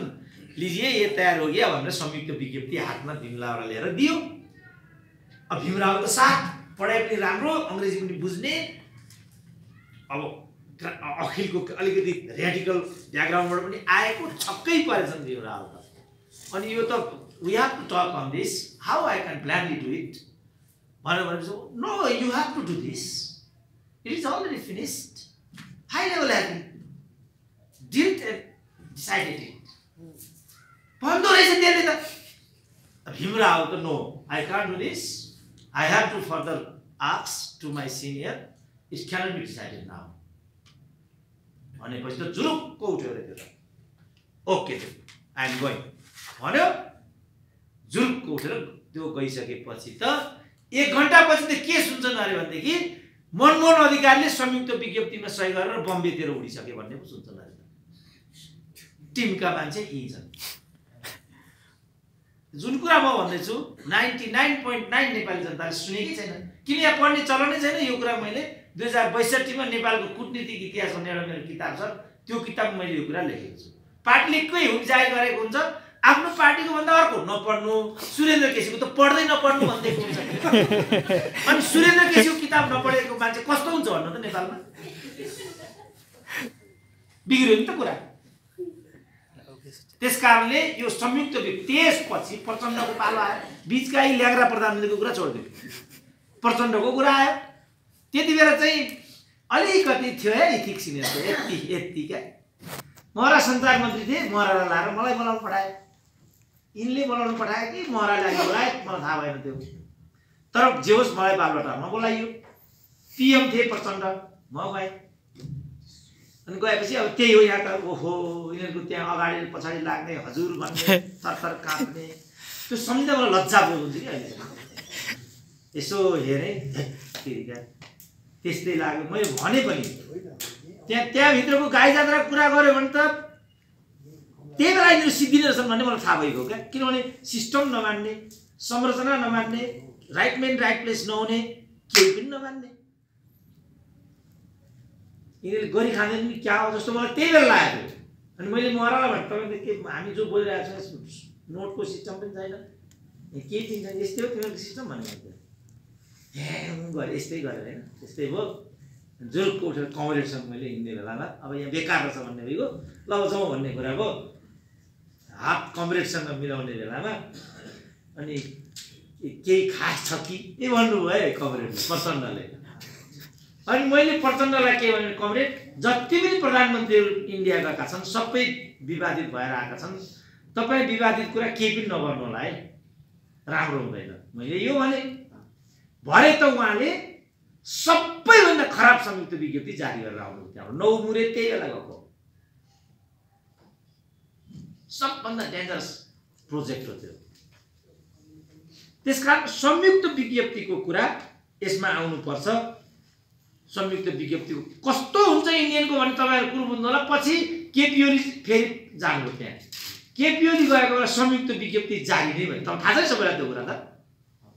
लीजिए ये तयार हो गया भनेर संयुक्त विज्ञप्ति हातमा भीम रावल लिएर दियो। अब भीम रावल त साथ पढाइ पनि राम्रो, अंग्रेजी पनि बुझ्ने, अब अखिलको अलिकति रेडिकल ब्याकग्राउन्डबाट पनि आएको, छक्कै परेछन् भीम रावल त। अनि यो त we have to talk on this, how I can plainly do it भनेपछि no you have to do this, it is already finished, high level happy did decided it भन्दो रहेछ त्यसले त। भीम रावल त no I can't do this, I have to further ask to my senior, it cannot be decided now. भनेपछि त जुरुक्क उठ्यो रे त्यो त। ओके आई एम गोइङ भन्यो, जुरुक्क उठेर त्यो गइसकेपछि त 1 घण्टा पछि त के सुन्छन् अरे भनेदेखि मनमोहन अधिकारीले संयुक्त विज्ञप्तिमा सही गरेर बम्बेतिर उडिसके भन्ने पो सुन्छ लाग्छ। टिमका मान्छे यी छन्। जुन कुरा म भन्दैछु 99.9 नेपाली जनताले सुनेकै छैन, किन यहाँ पढ्ने चलनै छैन। यो कुरा मैले 2062 मा नेपालको कूटनीतिक इतिहास भन्ने एउटा मेरो किताब छ, त्यो किताबमा मैले यो कुरा लेखेको छु। पार्टीले के हुन जाहेर गरेको हुन्छ, आफ्नो पार्टीको भन्दा अर्को नपढ्नु। सुरेन्द्र केसीको त पढ्दै नपढ्नु भन्दैको हुन्छ। अनि सुरेन्द्र केसीको किताब नपढेको मान्छे कस्तो हुन्छ भन्नु त नेपालमा? बिग्रियो नि त कुरा। त्यसकारणले यो संयुक्त त्यसपछि प्रचण्डको पालो आयो। बीचका यी ल्याग्रा प्रधानमन्त्रीको कुरा छोडिदियो, प्रचण्डको कुरा आयो। त्यति बेला चाहिँ अलिकति थियो है इथिक सिनियर, यति क्या। महरा सञ्चार मन्त्री थिए, महरालाई लाएर मलाई बोलाउनु पठाए। यिनले बोलाउनु पठाए कि महराले बोलाए मलाई थाहा भएन त्यो। तर जे होस् मलाई बालबटारमा बोलाइयो। पिएम थिए प्रचण्ड, म गएँ। अनि गएपछि अब त्यही हो यहाँ त। ओहो, यिनीहरूको त्यहाँ अगाडि पछाडि लाग्ने, हजुर भन्ने, थरथर काट्ने, त्यो सम्झिँदा मलाई लज्जा बोल्नुहुन्छ कि अहिले। यसो हेरेँ त्यस्तै लाग्यो। मैले भने पनि त्यहाँभित्रको गाई जात्राको कुरा गऱ्यो भने त त्यही बेला यिनीहरू सिद्धिने रहेछन् भन्ने मलाई थाहा भएको क्या। किनभने सिस्टम नमान्ने, संरचना नमान्ने, राइट मेन राइट प्लेस नहुने, केही पनि नमान्ने, यिनीहरूले गरी खाँदैन नि क्या हो जस्तो मलाई त्यही बेला लागेको। अनि मैले महरालाई भने तपाईँले के हामी जो बोलिरहेको छौँ नोटको सिस्टम पनि छैन, केही पनि छैन, यस्तै हो तिमीहरूको सिस्टम भन्ने गरे यस्तै गरेर होइन त्यस्तै भयो। जोरको उठेर कमरेडसँग मैले हिँड्ने बेलामा अब यहाँ बेकार रहेछ भन्ने भइगयो, ल जाउँ भन्ने कुरा भयो। हात कमरेडसँग मिलाउने बेलामा अनि केही खास छ कि ए भन्नुभयो है कमरेडले, प्रचण्डले। अनि मैले प्रचण्डलाई के भने, कमरेड जति पनि प्रधानमन्त्रीहरू इन्डिया गएका छन् सबै विवादित भएर आएका छन्, तपाईँ विवादित कुरा केही पनि नगर्नु होला है, राम्रो हुँदैन। मैले यो भने भरे त उहाँले सबैभन्दा खराब संयुक्त विज्ञप्ति जारी गरेर आउनु त्यहाँ 9 मुरे त्यही बेला गएको सबभन्दा डेन्जरस प्रोजेक्ट हो त्यो। त्यसकारण संयुक्त विज्ञप्तिको कुरा यसमा आउनुपर्छ। संयुक्त विज्ञप्तिको कस्तो हुन्छ इन्डियनको भने तपाईँहरू कुरो बुझ्नु होला। पछि केपी ओली फेरि जानुभयो त्यहाँ, केपी ओली गएको बेला संयुक्त विज्ञप्ति जारी नै भयो। तपाईँ थाहा छ सबैलाई त्यो कुरा त।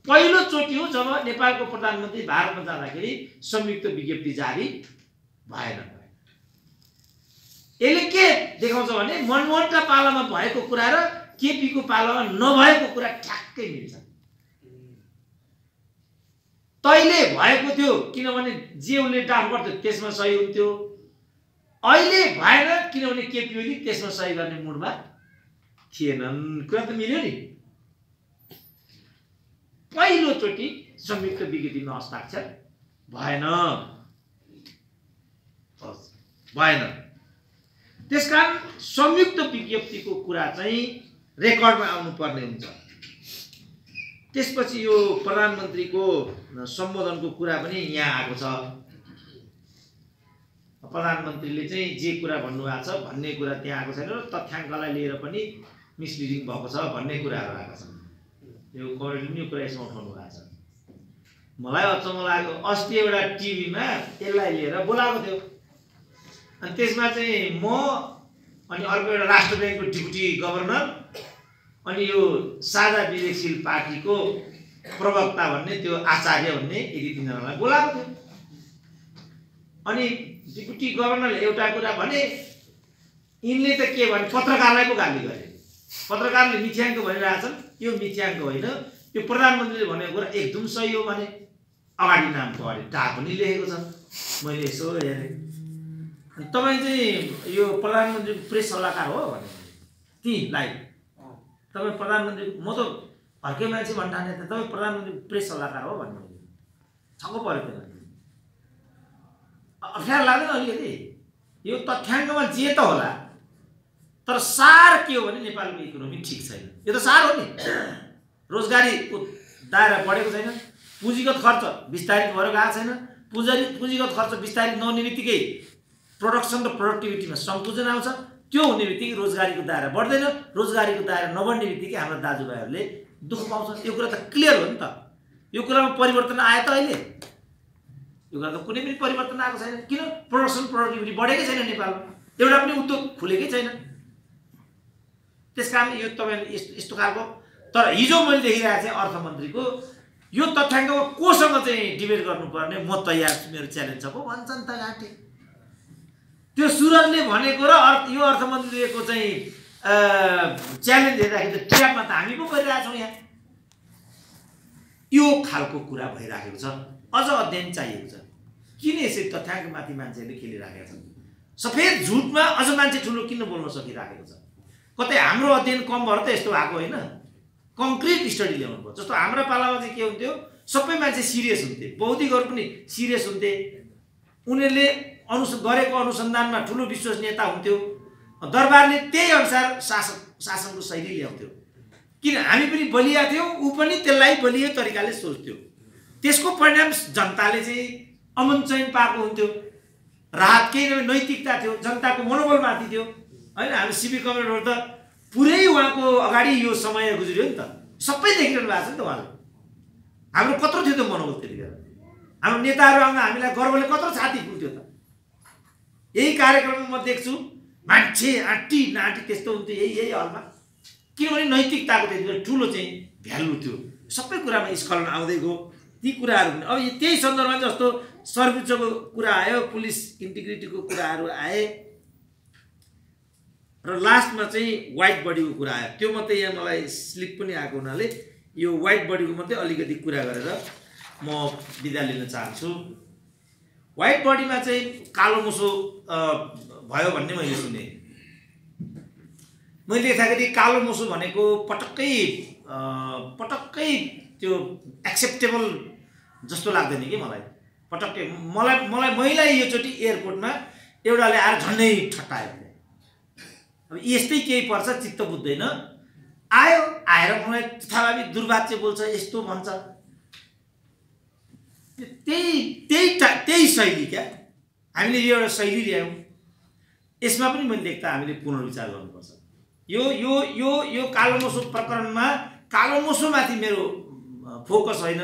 पहिलो चोटि हो जब नेपालको प्रधानमन्त्री भारतमा जाँदाखेरि संयुक्त विज्ञप्ति जारी भएन। यसले के देखाउँछ भने मनमोहनका पालामा भएको कुरा र केपीको पालामा नभएको कुरा ठ्याक्कै मिल्छ। तैले भएको थियो किनभने जे उसले ड्राफ्ट गर्थ्यो त्यसमा सही हुन्थ्यो, अहिले भएन किनभने केपी ओली त्यसमा सही गर्ने मुडमा थिएनन्। कुरा त मिल्यो नि। पहिलोचोटि संयुक्त विज्ञप्तिमा हस्ताक्षर भएन। त्यसकारण संयुक्त विज्ञप्तिको कुरा चाहिँ रेकर्डमा आउनुपर्ने हुन्छ। त्यसपछि यो प्रधानमन्त्रीको सम्बोधनको कुरा पनि यहाँ आएको छ। प्रधानमन्त्रीले चाहिँ जे कुरा भन्नुभएको छ भन्ने कुरा त्यहाँ आएको छैन र तथ्याङ्कलाई लिएर पनि मिसलिडिङ भएको छ भन्ने कुराहरू आएका छन्। यो कमरेडले यो कुरा यसमा उठाउनु भएको छ। मलाई अचम्म लाग्यो, अस्ति एउटा टिभीमा यसलाई लिएर बोलाएको थियो। अनि त्यसमा चाहिँ म अनि अर्को एउटा राष्ट्र ब्याङ्कको डिप्युटी गभर्नर अनि यो साझा विवेकशील पार्टीको प्रवक्ता भन्ने त्यो आचार्य भन्ने यदि तिनीहरूलाई बोलाएको थियो। अनि डिप्युटी गभर्नरले एउटा कुरा भने, यिनले त के भने पत्रकारलाई पो गाली गरे। पत्रकारले मिथ्याङ्क भनिरहेछन्, यो मिथ्याङ्क होइन, यो प्रधानमन्त्रीले भनेको कुरा एकदम सही हो भने अगाडि नामको अगाडि डा पनि लेखेको छ। मैले यसो हेरेँ, तपाईँ चाहिँ यो प्रधानमन्त्री प्रेस सल्लाहकार हो भने तीलाई तपाईँ प्रधानमन्त्री, म त अर्कै मान्छे भन्न ठाने थिएँ, तपाईँ प्रधानमन्त्री प्रेस सल्लाहकार हो भन्नु छक्क पऱ्यो। त्यो अप्ठ्यारो लाग्दैन अलिकति। यो तथ्याङ्कमा जे त होला, तर सार के हो भने नेपालको इकोनोमी ठिक छैन। यो त सार हो नि। रोजगारीको दायरा बढेको छैन, पुँजीगत खर्च विस्तारित भएर गएको छैन। पुँजीगत खर्च विस्तारित नहुने बित्तिकै प्रोडक्सन र प्रोडक्टिभिटीमा सङ्कुचन आउँछ। त्यो हुने बित्तिकै रोजगारीको दायरा बढ्दैन। रोजगारीको दायरा नबढ्ने बित्तिकै हाम्रो दाजुभाइहरूले दुःख पाउँछ। यो कुरा त क्लियर हो नि त। यो कुरामा परिवर्तन आयो त अहिले। यो गर्दा कुनै पनि परिवर्तन आएको छैन। किन? प्रोडक्सन प्रोडक्टिभिटी बढेकै छैन नेपालमा, एउटा पनि उद्योग खुलेकै छैन। त्यसकारण यो तपाईले यस्तो खालको। तर हिजो मैले देखिरहेको थिएँ अर्थमन्त्रीको यो तथ्याङ्कमा कोसँग चाहिँ डिबेट गर्नुपर्ने म तयार छु, मेरो च्यालेन्ज छ पो भन्छन् त घाँटे। त्यो सुरजले भनेको र यो अर्थमन्त्रीको चाहिँ च्यालेन्ज हेर्दाखेरि त ट्र्यापमा त हामी पो परिरहेछौँ यहाँ। यो खालको कुरा भइराखेको छ। अझ अध्ययन चाहिएको छ। किन यसरी तथ्याङ्कमाथि मान्छेहरूले खेलिराखेका छन्? सफेद झुटमा अझ मान्छे ठुलो किन बोल्न सकिराखेको छ? कतै हाम्रो अध्ययन कम भएर त यस्तो भएको होइन, कङ्क्रिट स्टडी ल्याउनु पर्छ। जस्तो हाम्रो पालामा चाहिँ के हुन्थ्यो, सबै मान्छे सिरियस हुन्थे, बौद्धिकहरू पनि सिरियस हुन्थे, उनीहरूले गरेको अनुसन्धानमा ठुलो विश्वसनीयता हुन्थ्यो, दरबारले त्यही अनुसार शासनको शैली ल्याउँथ्यो। किन? हामी पनि बलिया थियौँ, ऊ पनि त्यसलाई बलियो तरिकाले सोच्थ्यो। त्यसको परिणाम जनताले चाहिँ अमन चयन पाएको हुन्थ्यो, राहत केही नभए नैतिकता थियो, जनताको मनोबल माथि थियो होइन। हामी सिबी कमरेडहरू त पुरै उहाँको अगाडि यो समय गुज्रियो नि त, सबै देखिरहनु भएको छ नि त उहाँले। हाम्रो कत्रो थियो त मनोबल त्यतिखेर, हाम्रो नेताहरू आउँदा हामीलाई गर्वले कत्रो छाती फुल्थ्यो त। यही कार्यक्रममा म देख्छु मान्छे आँटी नाटी त्यस्तो हुन्थ्यो यही हलमा, किनभने नैतिकताको त्यति ठुलो चाहिँ भ्यालु थियो। सबै कुरामा स्खलन आउँदै गयो ती कुराहरू। अब त्यही सन्दर्भमा जस्तो सर्वोच्चको कुरा आयो, पुलिस इन्टिग्रिटीको कुराहरू आए, र लास्टमा चाहिँ वाइट बडीको कुरा आयो। त्यो मात्रै यहाँ मलाई स्लिप पनि आएको हुनाले यो वाइट बडीको मात्रै अलिकति कुरा गरेर म बिदा लिन चाहन्छु। वाइट बडीमा चाहिँ कालो मुसो भयो भन्ने मैले सुने। मैले देख्दाखेरि कालो मुसो भनेको पटक्कै त्यो एक्सेप्टेबल जस्तो लाग्दैन कि मलाई। पटक्कै मलाई योचोटि एयरपोर्टमा एउटाले आएर झन्डै ठट्टायो। अब यस्तै केही पर्छ, चित्त बुझ्दैन, आएर मलाई तथाभावी दुर्वाच्य बोल्छ, यस्तो भन्छ। त्यही शैली क्या, हामीले यो एउटा शैली ल्यायौँ। यसमा पनि मैले देख्दा हामीले पुनर्विचार गर्नुपर्छ। यो कालो मोसो प्रकरणमा कालो मोसोमाथि मेरो फोकस होइन,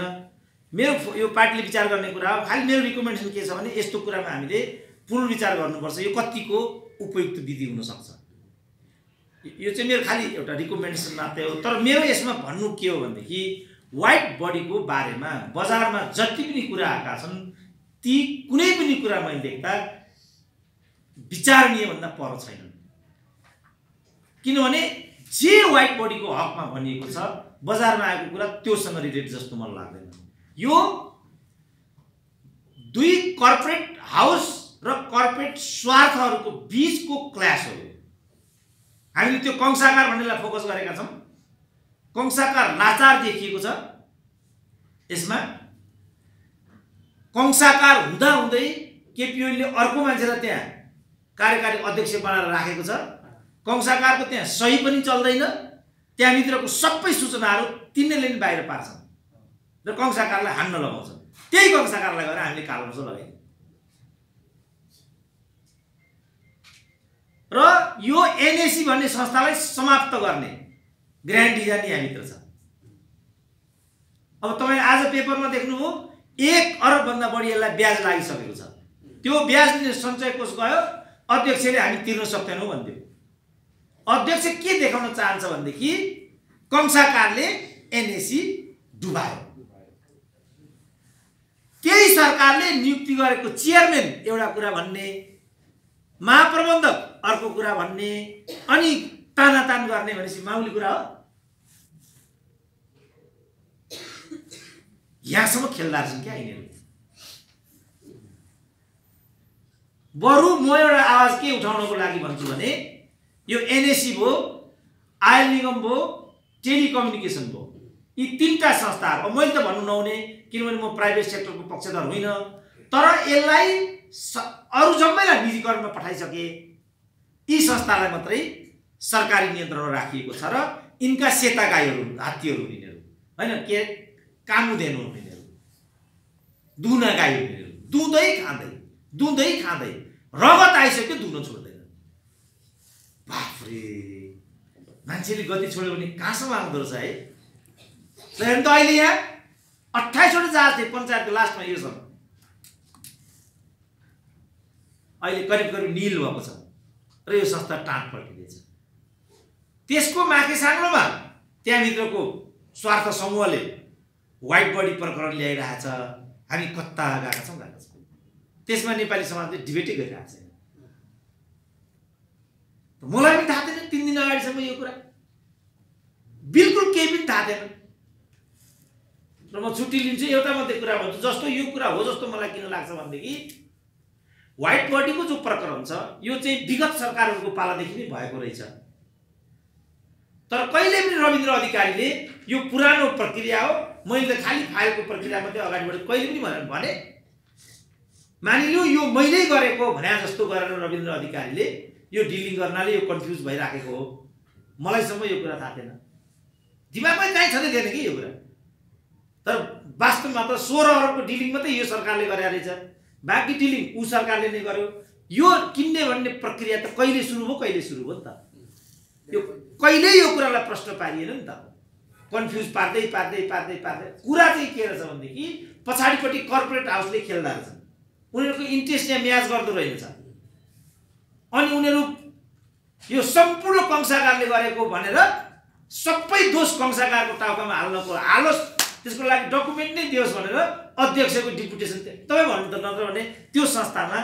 मेरो यो पार्टीले विचार गर्ने कुरा हो। खालि मेरो रिकमेन्डेसन के छ भने यस्तो कुरामा हामीले पुनर्विचार गर्नुपर्छ, यो कतिको उपयुक्त विधि हुनसक्छ। यो चाहिँ मेरो खालि एउटा रिकमेन्डेसन मात्रै हो। तर मेरो यसमा भन्नु के हो भनेदेखि वाइट बडीको बारेमा बजारमा जति पनि कुरा आएका छन् ती कुनै पनि कुरा मैले देख्दा विचारणीय भन्दा पर छैन। किनभने जे वाइट बडीको हकमा भनिएको छ बजारमा आएको कुरा त्योसँग रिलेटेड जस्तो मलाई लाग्दैन। यो दुई कर्पोरेट हाउस र कर्पोरेट स्वार्थहरूको बीचको क्ल्यास हो। हामीले त्यो कंसाकार भन्नेलाई फोकस गरेका छौँ। कंसाकार लाचार देखिएको छ यसमा। कंसाकार हुँदै केपी ओलीले अर्को मान्छेलाई त्यहाँ कार्यकारी अध्यक्ष बनाएर राखेको छ। कंसाकारको त्यहाँ सही पनि चल्दैन, त्यहाँभित्रको सबै सूचनाहरू तिनले नै बाहिर पार्छन् र कंसाकारलाई हान्न लगाउँछ। त्यही कंसाकारलाई गएर हामीले कालो मोसो लगायौँ र यो एनएसी भन्ने संस्थालाई समाप्त गर्ने ग्रान्ड डिजाइन यहाँभित्र छ। अब तपाईले आज पेपरमा देख्नुभयो 1 अरब भन्दा बढी यसलाई ब्याज लागिसकेको छ। त्यो ब्याज दिने सञ्चय कोष गयो, अध्यक्षले हामी तिर्न सक्दैनौँ भन्थ्यो। अध्यक्ष के देखाउन चाहन्छ भनेदेखि कंसाकारले एनएसी डुबायो। त्यही सरकारले नियुक्ति गरेको चेयरम्यान एउटा कुरा भन्ने, महाप्रबन्धक अर्को कुरा भन्ने, अनि तानातान गर्ने भनेपछि माउली कुरा हो। यहाँसम्म खेल्दार छन् क्या यिनीहरू। बरु म एउटा आवाज के उठाउनको लागि भन्छु भने यो एनएसी भयो, आयल निगम भयो, टेलिकम्युनिकेसन भयो, यी तीनटा संस्थाहरू। मैले त भन्नु नहुने किनभने म प्राइभेट सेक्टरको पक्षधर होइन, तर यसलाई अरू जम्मैलाई निजीकरणमा पठाइसके। यी संस्थालाई मात्रै सरकारी नियन्त्रणमा राखिएको छ र यिनका सेता गाईहरू हात्तीहरू यिनीहरू होइन, के कामुदेन हो यिनीहरू, दुहुना गाई हो यिनीहरू। दुँदै खाँदै रगत आइसक्यो दुहुन छोड्दैन। बाफरे, मान्छेले गति छोड्यो भने कहाँसम्म आउँदो रहेछ है। त अहिले यहाँ 28 वटा जहाज थिए पञ्चायतको लास्टमा यो सब अहिले करिब करिब नील भएको छ र यो संस्था टाँट पल्टिँदैछ। त्यसको माथि साङ्लोमा त्यहाँभित्रको स्वार्थ समूहले व्हाइट बडी प्रकरण ल्याइरहेछ। हामी कता गएका छौँ। त्यसमा नेपाली समाजले डिबेटै गरिरहेको छैन। मलाई पनि थाहा थिएन 3 दिन अगाडिसम्म यो कुरा, बिल्कुल केही पनि थाहा थिएन। र म छुट्टी लिन्छु, एउटा मात्रै कुरा भन्छु। जस्तो यो कुरा हो जस्तो मलाई किन लाग्छ भनेदेखि व्हाइट बडीको जो प्रकरण छ यो चाहिँ विगत सरकारहरूको पालादेखि नै भएको रहेछ। तर कहिले पनि रविन्द्र अधिकारीले यो पुरानो प्रक्रिया हो, मैले त खाली फाइलको प्रक्रिया मात्रै अगाडि बढेँ कहिले पनि भने मानिलियो यो मैले गरेको भने जस्तो गरेर रविन्द्र अधिकारीले यो डिलिङ गर्नाले यो कन्फ्युज भइराखेको हो। मलाईसम्म यो कुरा थाहा थिएन, दिमागमै कहीँ छँदै थिएन कि यो कुरा। तर वास्तवमा त 16 अरबको डिलिङ मात्रै यो सरकारले गरेको रहेछ, बाँकी डिलिङ ऊ सरकारले नै गर्यो। यो किन्ने भन्ने प्रक्रिया त कहिले सुरु भयो नि त। यो कहिले यो कुरालाई प्रश्न पारिएन नि त। कन्फ्युज पार्दै कुरा चाहिँ के रहेछ भनेदेखि पछाडिपट्टि कर्पोरेट हाउसले खेल्दा रहेछ। उनीहरूको इन्ट्रेस्ट यहाँ म्याच गर्दो रहेछ। अनि उनीहरू यो सम्पूर्ण कंसाकारले गरेको भनेर सबै दोष कंसाकारको टाउकामा हालोस्, त्यसको लागि डकुमेन्ट नै दियोस् भनेर अध्यक्षको डिपुटेसन थियो। तपाईँ भन्नु त, नत्र भने त्यो संस्थामा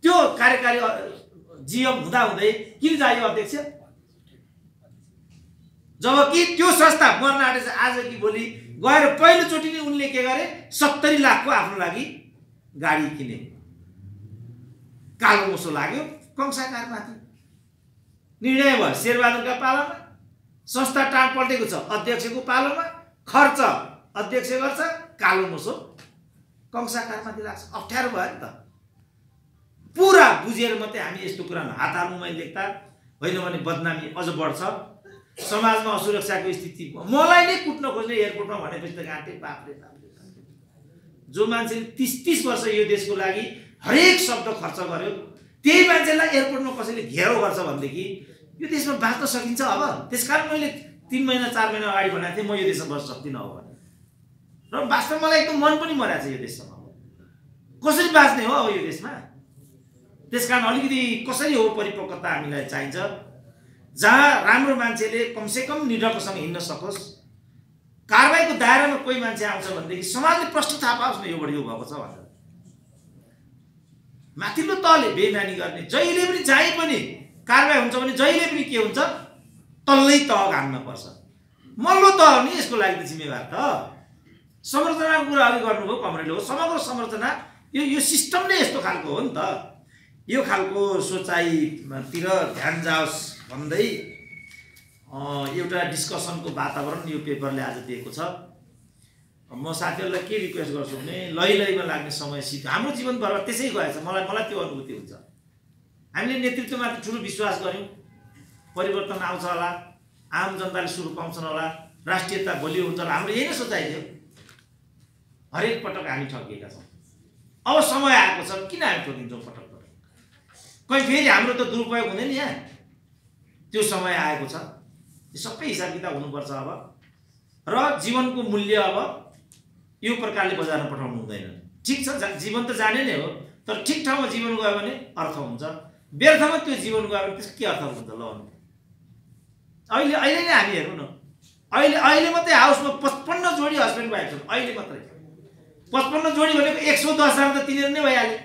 त्यो कार्यकारी जिएम हुँदाहुँदै किन चाहियो अध्यक्ष? जबकि त्यो संस्था मर्न आँटेछ आज कि भोलि गएर पहिलोचोटि नै उनले के गरे 70 लाखको आफ्नो लागि गाडी किने। कालो मोसो लाग्यो कंसाकारमाथि। निर्णय भयो शेरबहादुरका पालामा, संस्था टाँट पल्टेको छ अध्यक्षको पालोमा, खर्च अध्यक्ष गर्छ, कालो मोसो कंसाकारमाथि लाग्छ। अप्ठ्यारो भयो नि त। पुरा बुझेर मात्रै हामी यस्तो कुरामा हात हाल्नु मैले देख्दा होइन भने बदनामी अझ बढ्छ, समाजमा असुरक्षाको स्थिति। मलाई नै कुट्न खोज्ने एयरपोर्टमा भनेपछि त गाँटे बाफले। जो मान्छेले 30 वर्ष यो देशको लागि हरेक शब्द खर्च गर्यो, त्यही मान्छेलाई एयरपोर्टमा कसैले घेराउ गर्छ भनेदेखि यो देशमा बाँच्न सकिन्छ? अब त्यसकारण मैले 3 महिना 4 महिना अगाडि भनेको थिएँ म यो देशमा बस्न सक्दिनँ अब भने। र वास्तवमा मलाई एकदम मन पनि मरेको छ यो देशसँग। कसरी बाँच्ने हो अब यो देशमा? त्यसकारण अलिकति कसरी हो परिपक्वता हामीलाई चाहिन्छ, जहाँ राम्रो मान्छेले कमसेकम निर्धक्कसँग हिँड्न सकोस्। कारबाहीको दायरामा कोही मान्छे आउँछ भनेदेखि समाजले प्रश्न थाहा पाओस् न यो बढी भएको छ भनेर। माथिल्लो तहले बेइमानी गर्ने, जहिले पनि जहीँ पनि कारबाही हुन्छ भने जहिले पनि के हुन्छ, तल्लै तह घान्न पर्छ। मल्लो तह नि यसको लागि त जिम्मेवार त। संरचनाको कुरा अघि गर्नुभयो कमरेडले, हो समग्र संरचना यो सिस्टम नै यस्तो खालको हो नि त। यो खालको सोचाइतिर ध्यान जाओस् भन्दै एउटा डिस्कसनको वातावरण यो पेपरले आज दिएको छ। म साथीहरूलाई के रिक्वेस्ट गर्छु भने लैमा लाग्ने समय सिधै हाम्रो जीवन बर्बाद त्यसै गएछ। मलाई त्यो अनुभूति हुन्छ। हामीले नेतृत्वमाथि ठुलो विश्वास गऱ्यौँ, परिवर्तन आउँछ होला, आम जनताले सुख पाउँछन् होला, राष्ट्रियता बलियो हुन्छ होला, हाम्रो यही नै सोचाइ थियो। हरेक पटक हामी ठगिएका छौँ। अब समय आएको छ, किन हामी ठगिन्छौँ पटक? कहीँ फेरि हाम्रो त दुरुपयोग हुँदैन यहाँ। त्यो समय आएको छ, यो सबै हिसाब किताब हुनुपर्छ अब। र जीवनको मूल्य अब यो प्रकारले बजारमा पठाउनु हुँदैन। ठिक छ, जीवन त जाने नै हो, तर ठिक ठाउँमा जीवन गयो भने अर्थ हुन्छ। व्यर्थमा त्यो जीवन गयो भने त्यसको के अर्थ हुन्छ? ल अहिले नै हामी हेरौँ न, अहिले मात्रै हाउसमा 55 जोडी हस्बेन्ड वाइफ छन्। अहिले मात्रै 55 जोडी भनेको 110,000 त तिनीहरू नै भइहाल्यो।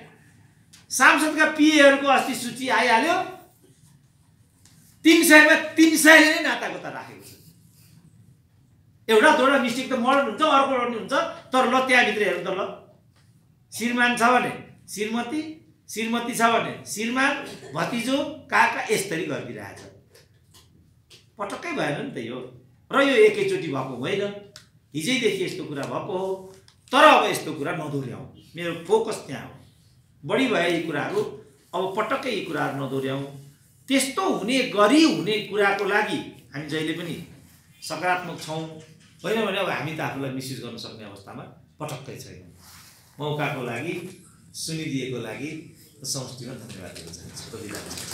सांसदका पिएहरूको अस्ति सूची आइहाल्यो, 300 मा 300 ले नै नातागोता राखेको छ। एउटा थोडा मिस्टेक त मर्न हुन्छ, अर्को पनि हुन्छ, तर ल त्यहाँभित्र हेर्नु त। ल श्रीमान छ भने श्रीमती, श्रीमती छ भने श्रीमान, भतिजो, काका यसरी गरिदिरहेछ। पटक्कै भएन नि त यो। र यो एकैचोटि भएको होइन, हिजैदेखि यस्तो कुरा भएको हो। तर अब यस्तो कुरा नदोहोऱ्याउँ, मेरो फोकस त्यहाँ हो। बढी भए यी कुराहरू, अब पटक्कै यी कुराहरू नदोहोऱ्याउँ। त्यस्तो हुने कुराको लागि हामी जहिले पनि सकारात्मक छौँ। होइन भने अब हामी त आफूलाई मिसयुज गर्न सक्ने अवस्थामा पटक्कै छैनौँ। मौकाको लागि, सुनिदिएको लागि समष्टिमा धन्यवाद दिन चाहन्छु।